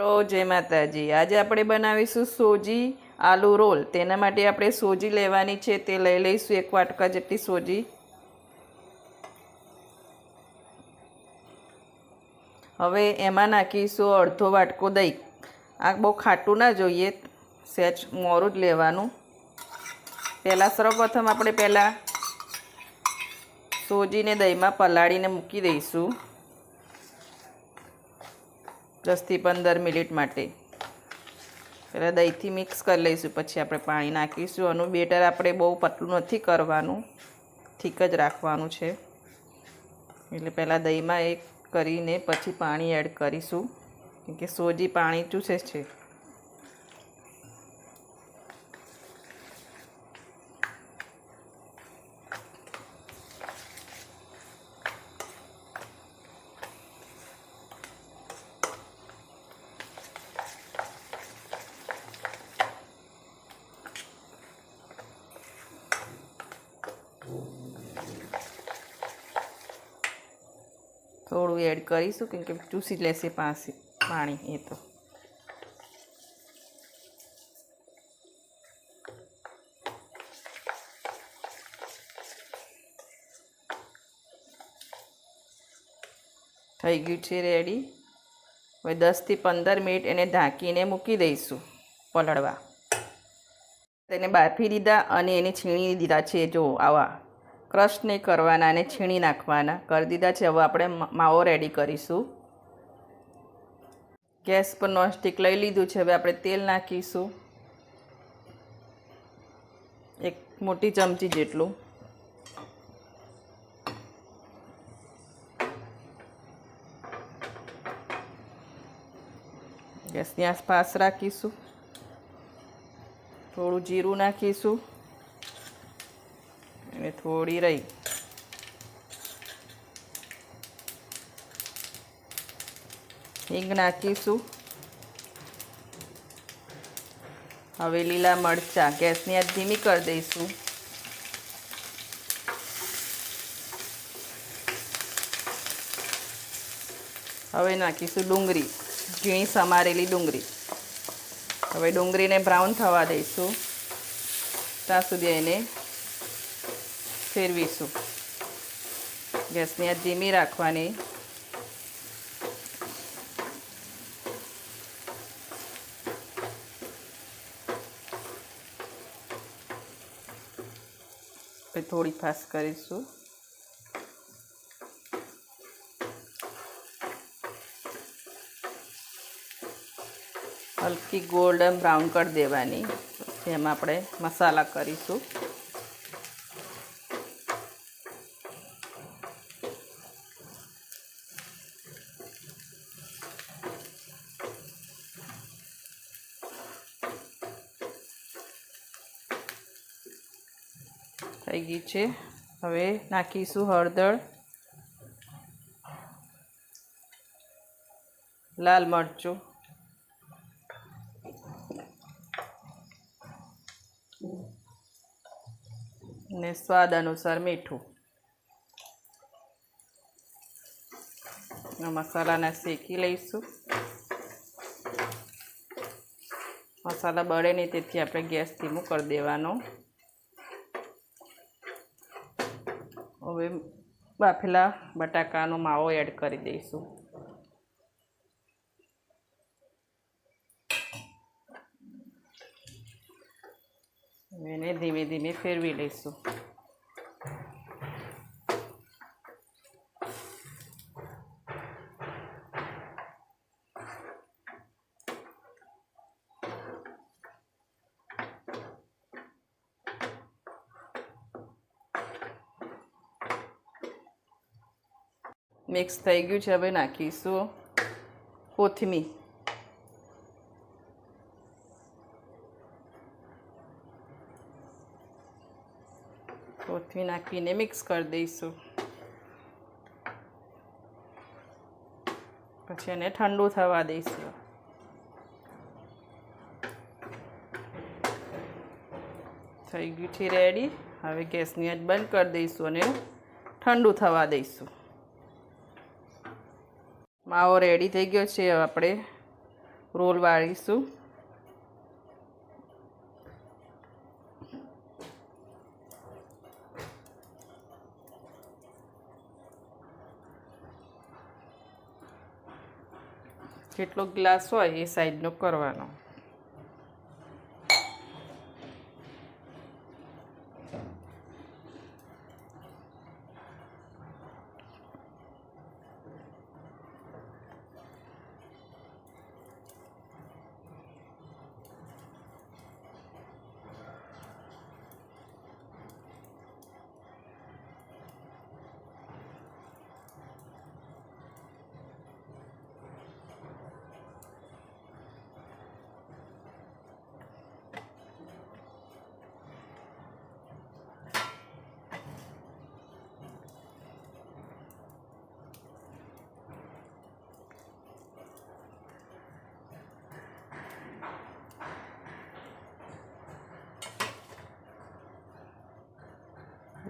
તો જય માતાજી। આજે આપણે બનાવીશું સોજી આલુ રોલ। તેના માટે આપણે સોજી લેવાની છે, તે લઈ લઈશું 1 વાટકા જેટલી સોજી। હવે એમાં નાખીશું અડધો વાટકો દહીં। આ બહુ ખાટું ના જોઈએ, સહેજ મોરું જ લેવાનું। સર્વપ્રથમ આપણે સોજીને દહીંમાં પલાળીને મૂકી દઈશું 10 થી 15 મિનિટ માટે। પહેલાં દહીંથી મિક્સ કરી લઈશું, પછી આપણે પાણી નાખીશું। આનું બેટર આપણે બહુ પતલું નથી કરવાનું, ઠીક જ રાખવાનું છે। એટલે પહેલાં દહીંમાં એક કરીને પછી પાણી એડ કરીશું, કેમ કે સોજી પાણી ચૂસે છે। થોડું એડ કરીશું, કેમ કે ચૂસી લેશે પાણી એ તો। થઈ ગયું છે રેડી। હવે 10 થી 15 મિનિટ એને ઢાંકીને મૂકી દઈશું પલળવા। તેને બાફી દીધા અને એને છીણી દીધા છે, જો આવા ક્રશ નહીં કરવાના અને છીણી નાખવાના કરી દીધા છે। હવે આપણે માવો રેડી કરીશું। ગેસ પર નોનસ્ટિક લઈ લીધું છે। હવે આપણે તેલ નાખીશું 1 મોટી ચમચી જેટલું। ગેસની આસપાસ રાખીશું। થોડું જીરું નાખીશું અને થોડી રહી, હિંગ નાખીશું। હવે લીલા મરચાં, ગેસની આંચ ધીમી કરી દઈશું। હવે નાખીશું ડુંગળી, ઝીણી સમારેલી ડુંગળી। હવે ડુંગળીને બ્રાઉન થવા દઈશું, ત્યાં સુધી એને ફેરવીશું। ગેસની આંચ ધીમી રાખવાની। થોડી ફાસ્ટ કરીશું। હલકી ગોલ્ડન બ્રાઉન કરી દેવાની, પછી એમાં આપણે મસાલા કરીશું। થઈ ગઈ છે। હવે નાખીશું હળદર, લાલ મરચું અને સ્વાદ અનુસાર મીઠું। મસાલાને શેકી લઈશું। મસાલા બળે નહીં તેથી આપણે ગેસ ધીમું કરી દેવાનો। હવે બાફેલા બટાકાનો માવો એડ કરી દઈશું। એને ધીમે ધીમે ફેરવી લઈશું। મિક્સ થઈ ગયું છે। હવે નાખીશું કોથમીર। કોથમીર નાખીને મિક્સ કરી દઈશું। પછી એને ઠંડુ થવા દઈશું। થઈ ગયું છે રેડી। હવે ગેસની આંચ બંધ કરી દઈશું અને ઠંડુ થવા દઈશું। માવો રેડી થઈ ગયો છે। હવે આપણે રોલ વાળીશું. જેટલો ગ્લાસ હોય એ સાઈઝનો કરવાનો.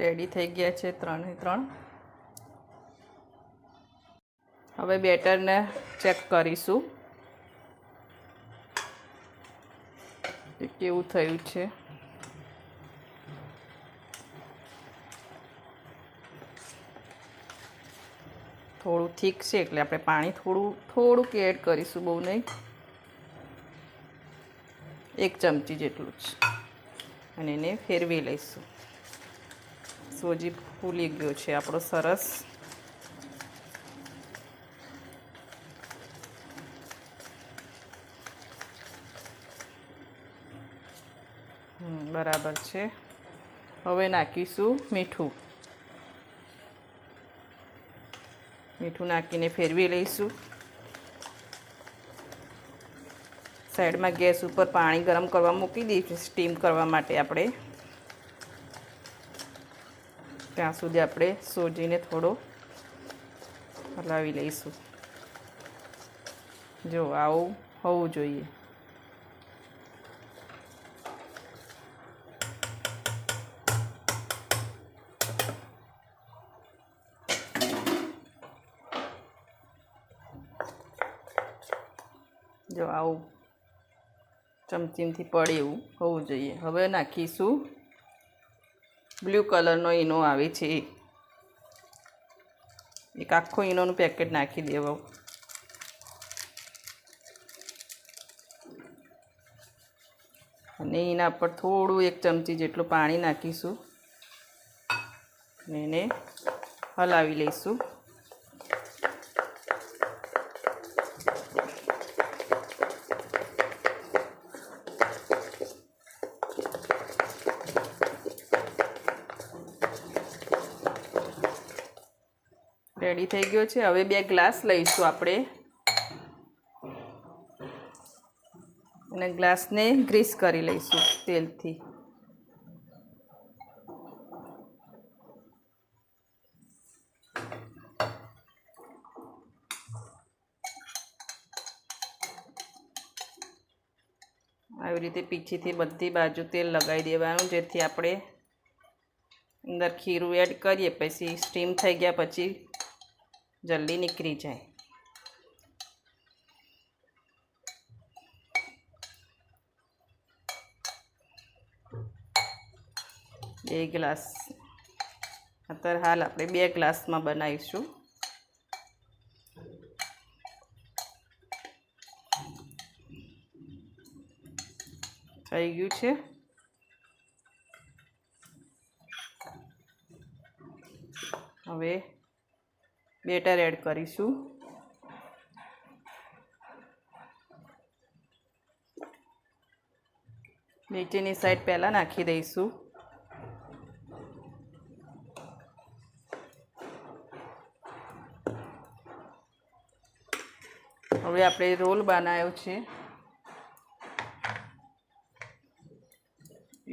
રેડી થઈ ગયા છે 3 હવે બેટરને ચેક કરીશું કે કેવું થયું છે. થોડું થીક છે એટલે આપણે પાણી થોડુંક એડ કરીશું, બહુ નહીં, 1 ચમચી જેટલું જ, અને એને ફેરવી લઈશું. સોજી ફૂલી ગયો છે આપણો સરસ. બરાબર છે. હવે નાખીશું મીઠું. મીઠું નાખીને ફેરવી લઈશું. સાઈડમાં ગેસ ઉપર પાણી ગરમ કરવા મૂકી દઈશું સ્ટીમ કરવા માટે આપણે. ત્યાં સુધી આપણે સોજીને થોડો હલાવી લઈશું. જો આવું હોવું જોઈએ. જો આવું ચમચીમથી પડે એવું હોવું જોઈએ. હવે નાખીશું બ્લુ કલરનો ઈનો આવે છે, એક આખો ઈનોનું પેકેટ નાખી દેવું. અને એના પર થોડું 1 ચમચી જેટલું પાણી નાખીશું અને એને હલાવી લઈશું. રેડી થઈ ગયો છે. હવે 2 ગ્લાસ લઈશું આપણે અને ગ્લાસને ગ્રીસ કરી લઈશું તેલથી. આવી રીતે પીછીથી બધી બાજુ તેલ લગાવી દેવાનું, જેથી આપણે અંદર ખીરું એડ કરીએ પછી સ્ટીમ થઈ ગયા પછી જલ્દી નીકળી જાય. 2 ગ્લાસ, અત્યારે હાલ આપણે 2 ગ્લાસમાં બનાવીશું. થઈ ગયું છે. હવે બેટર એડ કરીશું. નીચેની સાઈડ પહેલાં નાખી દઈશું. હવે આપણે રોલ બનાવ્યો છે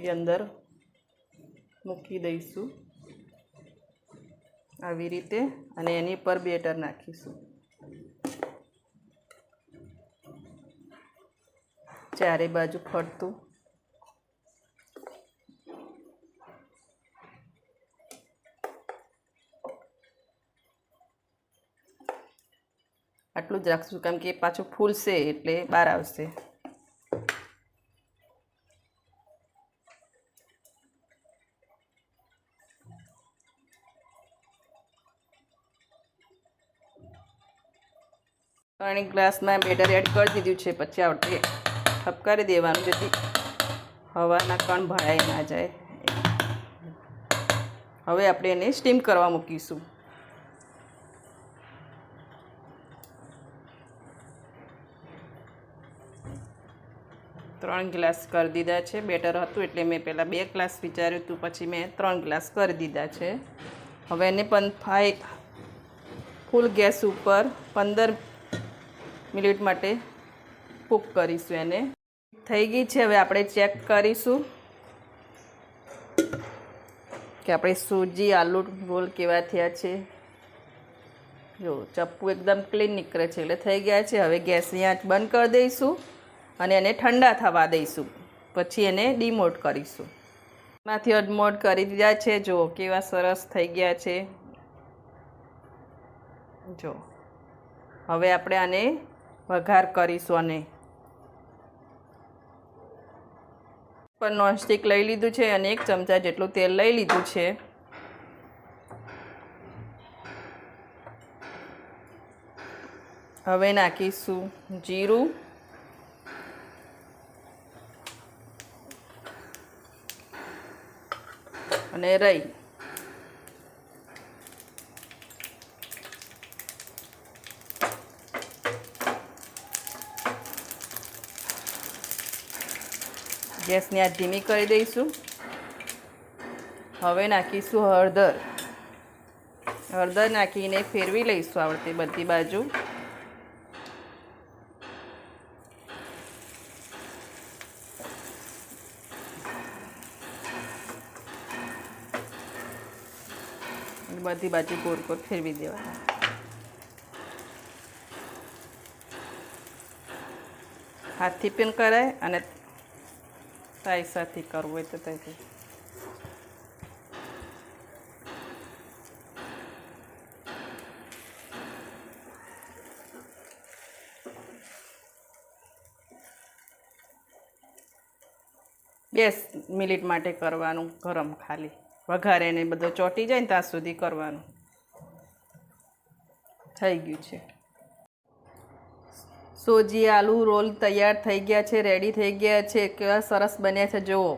એ અંદર મૂકી દઈશું આવી રીતે, અને એની પર બેટર નાખીશું. ચારે બાજુ ફરતું. આટલું જ રાખશું કેમ કે પાછું ફૂલશે એટલે બહાર આવશે. પાણી ગ્લાસમાં બેટર એડ કરી દીધું છે. પછી આપણે ઠપકારી દેવાનું જેથી હવાના કણ ભરાઈ ના જાય. હવે આપણે એને સ્ટીમ કરવા મૂકીશું. ત્રણ ગ્લાસ કરી દીધા છે. બેટર હતું એટલે મેં પહેલાં 2 ગ્લાસ વિચાર્યું હતું, પછી મેં 3 ગ્લાસ કરી દીધા છે. હવે એને પણ ફૂલ ગેસ ઉપર 15 મિનિટ માટે કૂક કરીશું. એને થઈ ગઈ છે. હવે આપણે ચેક કરીશું કે આપણે સૂજી આલુ રોલ કેવા થયા છે. જો ચપ્પુ એકદમ ક્લીન નીકળે છે એટલે થઈ ગયા છે. હવે ગેસની આંચ બંધ કરી દઈશું અને એને ઠંડા થવા દઈશું. પછી એને ડીમોલ્ડ કરીશું. એમાંથી અડમોલ્ડ કરી દીધા છે. જો કેવા સરસ થઈ ગયા છે. જો હવે આપણે આને વઘાર કરીશું. અને પર નોનસ્ટિક લઈ લીધું છે અને 1 ચમચા જેટલું તેલ લઈ લીધું છે. હવે નાખીશું જીરું, અને રાઈ. ગેસની આંચ ધીમી કરી દઈશું. હવે નાખીશું હળદર. હળદર નાખીને ફેરવી લઈશું આવડે બધી બાજુ. બધી બાજુ ગોળ ગોળ ફેરવી દેવાના. હાથથી પણ કરાય અને તાઈસાથી કરવું હોય તો તાઈથી. બેસ મિનિટ માટે કરવાનું ગરમ. ખાલી વઘારે ને બધો ચોંટી જાય ને ત્યાં સુધી કરવાનું. થઈ ગયું છે. સોજી આલુ રોલ તૈયાર થઈ ગયા છે. રેડી થઈ ગયા છે. કેવા સરસ બન્યા છે જુઓ.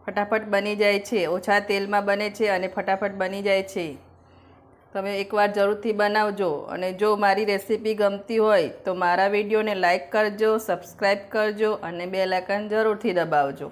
ફટાફટ બની જાય છે. ઓછા તેલમાં બને છે અને ફટાફટ બની જાય છે. તમે એકવાર જરૂરથી બનાવજો. અને જો મારી રેસીપી ગમતી હોય તો મારા વિડીયોને લાઈક કરજો, સબસ્ક્રાઈબ કરજો અને બેલ આઇકન જરૂરથી દબાવજો.